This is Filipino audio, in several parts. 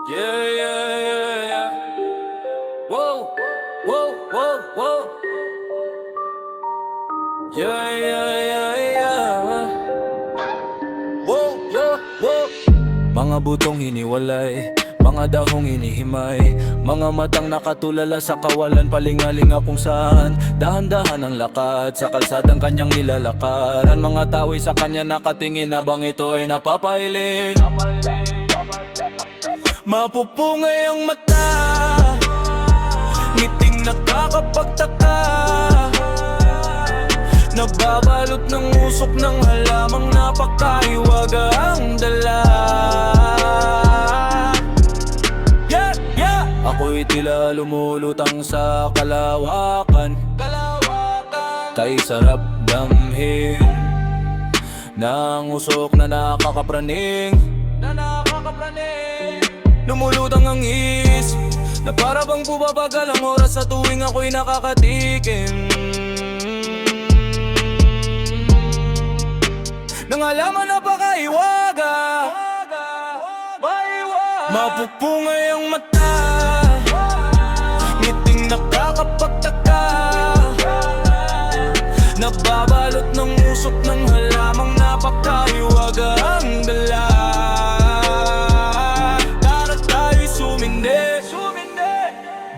Yeah, yeah, yeah, yeah. Whoa, whoa, whoa, whoa. Yeah, yeah, yeah, yeah. Whoa, yeah, whoa. Mga butong hiniwalay, mga dahong inihimay, mga matang nakatulala sa kawalan, palingalinga kung saan dahan-dahan ang lakad, sa kalsadang kanyang nilalakaran. Mga tao'y sa kanya nakatingin habang ito ay napapahiling. Mapupungay ang mata, ngiting nakakapagtaka, nababalot ng usok ng halamang napakaiwaga ang dala. Yeah, yeah. Ako'y tila lumulutang sa kalawakan, kay sarap damhin ng usok na nakakapraning. Lumulutang ang isip na para bang bumabagal ang oras sa tuwing ako'y nakakatikim ng halaman na pakaiwaga. Mapupungay ang mata, ngiting nakakapagtaka, nababalot ng usok ng halamang napakaiwaga ang dala.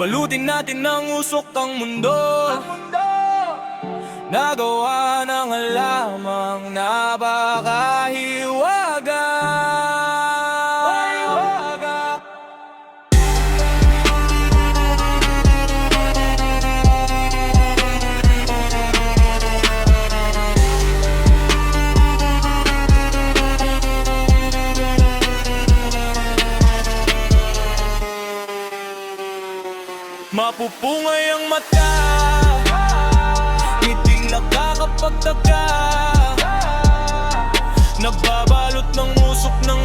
Balutin natin ng usok ang mundo, nagawa ng halamang napakahiwaga. Mapupungay ang mata, ngiting nakakapagtaka, nababalot ng usok ng